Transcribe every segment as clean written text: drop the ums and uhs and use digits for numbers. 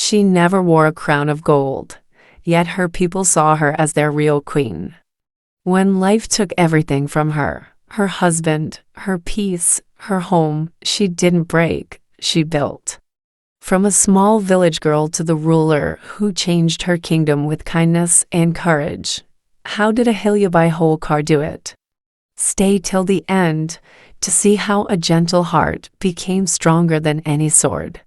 She never wore a crown of gold, yet her people saw her as their real queen. When life took everything from her, her husband, her peace, her home, she didn't break, she built. From a small village girl to the ruler who changed her kingdom with kindness and courage. How did Ahilyabai Holkar do it? Stay till the end to see how a gentle heart became stronger than any sword.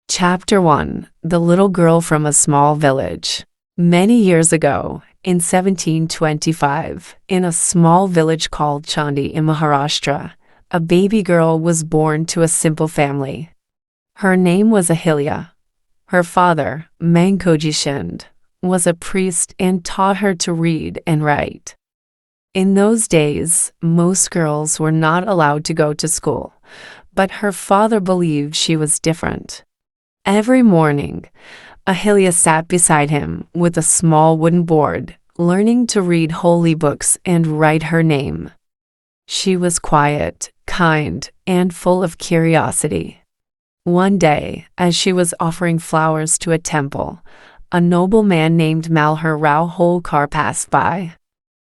Chapter 1. The Little Girl from a Small Village. Many years ago, in 1725, in a small village called Chandi in Maharashtra, a baby girl was born to a simple family. Her name was Ahilya. Her father, Mankoji Shind, was a priest and taught her to read and write. In those days, most girls were not allowed to go to school, but her father believed she was different. Every morning, Ahilya sat beside him with a small wooden board, learning to read holy books and write her name. She was quiet, kind, and full of curiosity. One day, as she was offering flowers to a temple, a noble man named Ahilyabai Holkar passed by.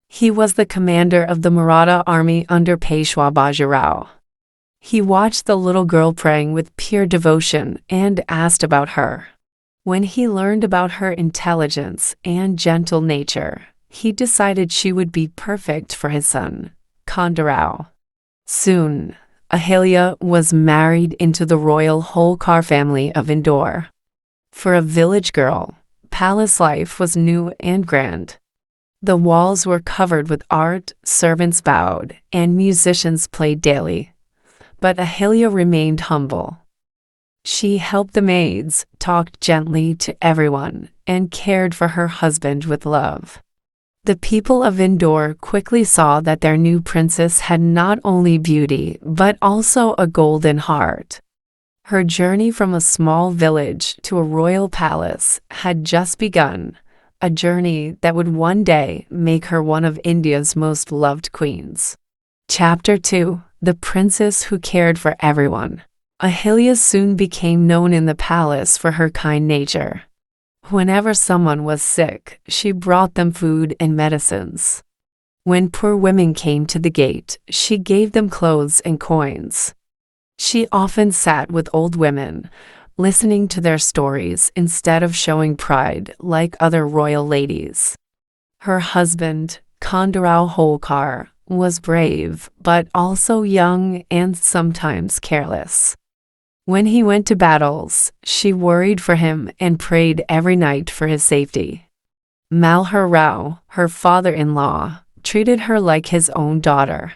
He was the commander of the Maratha army under Peshwa Bajirao. He watched the little girl praying with pure devotion and asked about her. When he learned about her intelligence and gentle nature, he decided she would be perfect for his son, Khandarao. Soon, Ahilya was married into the royal Holkar family of Indore. For a village girl, palace life was new and grand. The walls were covered with art, servants bowed, and musicians played daily. But Ahilya remained humble. She helped the maids, talked gently to everyone, and cared for her husband with love. The people of Indore quickly saw that their new princess had not only beauty but also a golden heart. Her journey from a small village to a royal palace had just begun, a journey that would one day make her one of India's most loved queens. Chapter 2. The Princess Who Cared for Everyone. Ahilya soon became known in the palace for her kind nature. Whenever someone was sick, she brought them food and medicines. When poor women came to the gate, she gave them clothes and coins. She often sat with old women, listening to their stories instead of showing pride like other royal ladies. Her husband, Khandarao Holkar, was brave but also young and sometimes careless. When he went to battles, she worried for him and prayed every night for his safety. Ahilyabai, her father-in-law, treated her like his own daughter.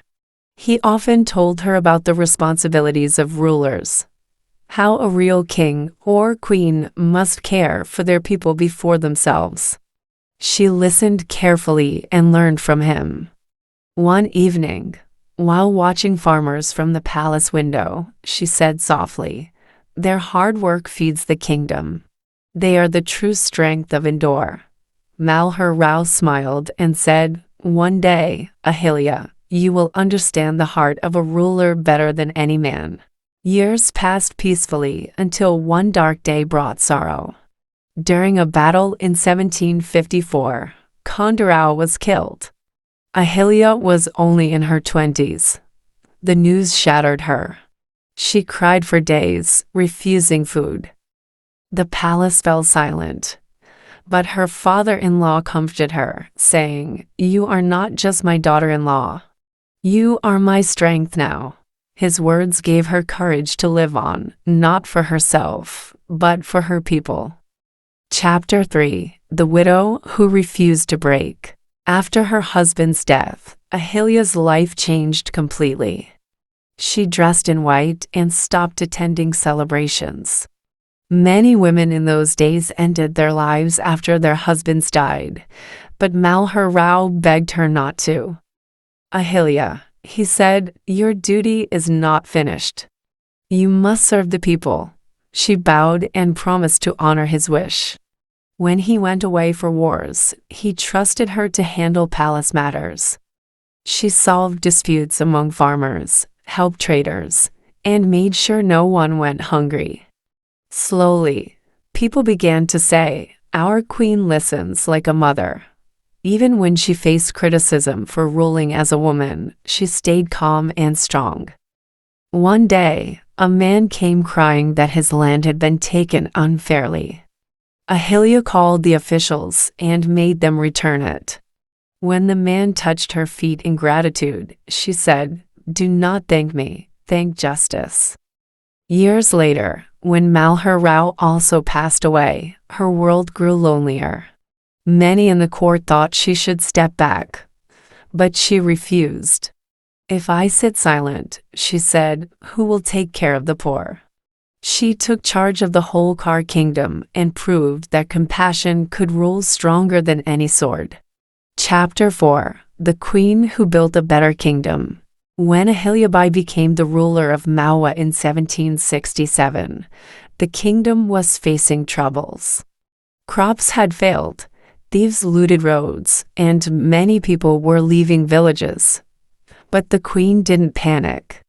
He often told her about the responsibilities of rulers, how a real king or queen must care for their people before themselves. She listened carefully and learned from him. One evening, while watching farmers from the palace window, she said softly, "Their hard work feeds the kingdom. They are the true strength of Indore." Ahilyabai smiled and said, "One day, Ahilya, you will understand the heart of a ruler better than any man." Years passed peacefully until one dark day brought sorrow. During a battle in 1754, Khandarao was killed. Ahilya was only in her 20s. The news shattered her. She cried for days, refusing food. The palace fell silent. But her father-in-law comforted her, saying, "You are not just my daughter-in-law. You are my strength now." His words gave her courage to live on, not for herself, but for her people. Chapter 3. The Widow Who Refused to Break. After her husband's death, Ahilya's life changed completely. She dressed in white and stopped attending celebrations. Many women in those days ended their lives after their husbands died, but Ahilyabai begged her not to. "Ahilya," he said, "your duty is not finished. You must serve the people." She bowed and promised to honor his wish. When he went away for wars, he trusted her to handle palace matters. She solved disputes among farmers, helped traders, and made sure no one went hungry. Slowly, People began to say, "Our queen listens like a mother." Even when she faced criticism for ruling as a woman, she stayed calm and strong. One day, a man came crying that his land had been taken unfairly. Ahilya called the officials and made them return it. When the man touched her feet in gratitude, she said, "Do not thank me, thank justice." Years later, when Malhar Rao also passed away, her world grew lonelier. Many in the court thought she should step back, but she refused. "If I sit silent," she said, "who will take care of the poor?" She took charge of the Holkar kingdom and proved that compassion could rule stronger than any sword. Chapter 4: The Queen Who Built a Better Kingdom. When Ahilyabai became the ruler of Malwa in 1767, the kingdom was facing troubles. Crops had failed, thieves looted roads, and many people were leaving villages. But the queen didn't panic.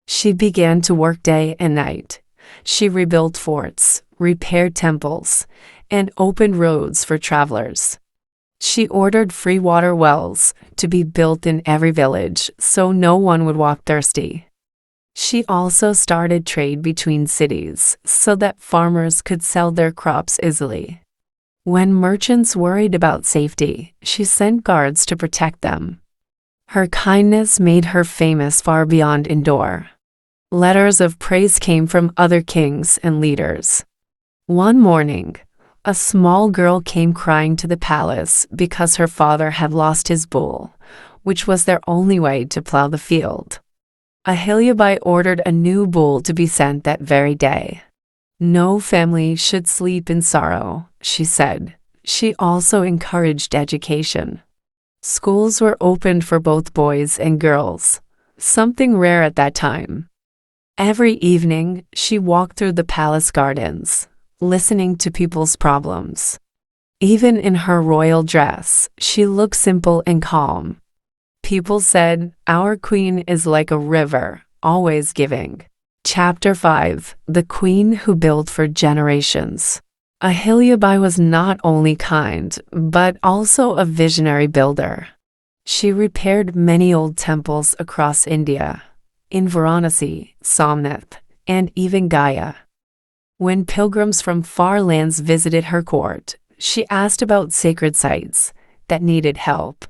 She began to work day and night. She rebuilt forts, repaired temples, and opened roads for travelers. She ordered free water wells to be built in every village so no one would walk thirsty. She also started trade between cities so that farmers could sell their crops easily. When merchants worried about safety, she sent guards to protect them. Her kindness made her famous far beyond Indore. Letters of praise came from other kings and leaders. One morning, a small girl came crying to the palace because her father had lost his bull, which was their only way to plow the field. Ahilyabai ordered a new bull to be sent that very day. No family should sleep in sorrow, she said. She also encouraged education. Schools were opened for both boys and girls, something rare at that time. Every evening, she walked through the palace gardens, listening to people's problems. Even in her royal dress, she looked simple and calm. People said, "Our queen is like a river, always giving." Chapter 5: The Queen Who Built for Generations. Ahilyabai was not only kind, but also a visionary builder. She repaired many old temples across India, in Varanasi, Somnath, and even Gaya. When pilgrims from far lands visited her court, she asked about sacred sites that needed help.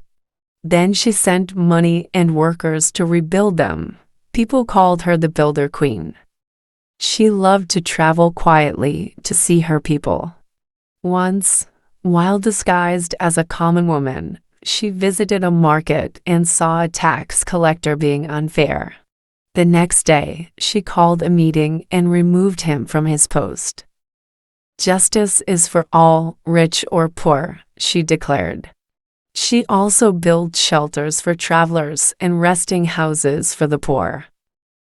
Then she sent money and workers to rebuild them. People called her the Builder Queen. She loved to travel quietly to see her people. Once, while disguised as a common woman, she visited a market and saw a tax collector being unfair. The next day, she called a meeting and removed him from his post. "Justice is for all, rich or poor," she declared. She also built shelters for travelers and resting houses for the poor.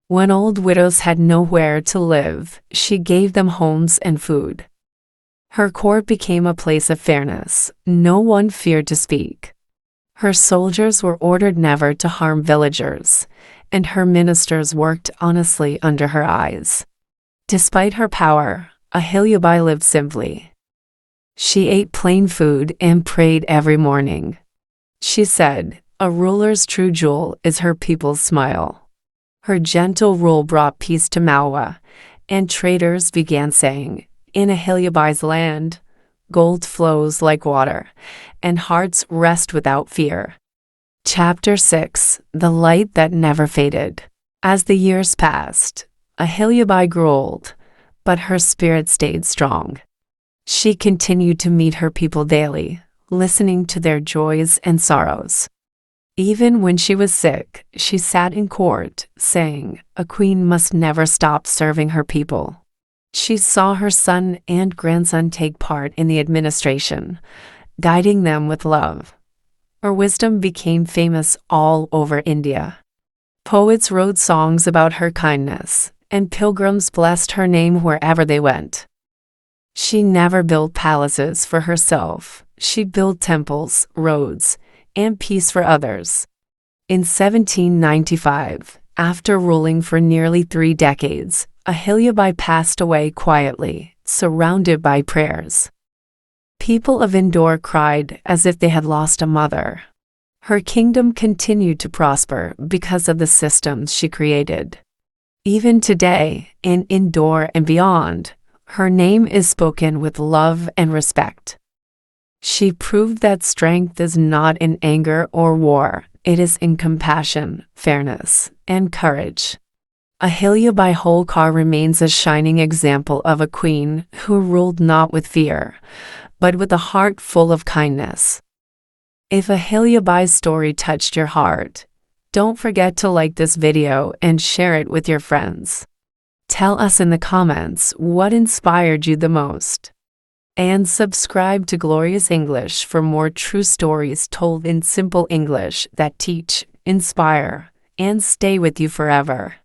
When old widows had nowhere to live, she gave them homes and food. Her court became a place of fairness. No one feared to speak. Her soldiers were ordered never to harm villagers, and her ministers worked honestly under her eyes. Despite her power, Ahilyabai lived simply. She ate plain food and prayed every morning. She said, "A ruler's true jewel is her people's smile." Her gentle rule brought peace to Malwa, and traders began saying, "In Ahilyabai's land, gold flows like water, and hearts rest without fear." Chapter 6: The Light That Never Faded. As the years passed, Ahilyabai grew old, but her spirit stayed strong. She continued to meet her people daily, listening to their joys and sorrows. Even when she was sick, she sat in court, saying, "A queen must never stop serving her people." She saw her son and grandson take part in the administration, guiding them with love. Her wisdom became famous all over India. Poets wrote songs about her kindness, and pilgrims blessed her name wherever they went. She never built palaces for herself. She built temples, roads, and peace for others. In 1795, after ruling for nearly 3 decades, Ahilyabai passed away quietly, surrounded by prayers. People of Indore cried as if they had lost a mother. Her kingdom continued to prosper because of the systems she created. Even today, in Indore and beyond, her name is spoken with love and respect. She proved that strength is not in anger or war, it is in compassion, fairness, and courage. Ahilyabai Holkar remains a shining example of a queen who ruled not with fear, but with a heart full of kindness. If Ahilyabai's story touched your heart, don't forget to like this video and share it with your friends. Tell us in the comments what inspired you the most. And subscribe to Glorious English for more true stories told in simple English that teach, inspire, and stay with you forever.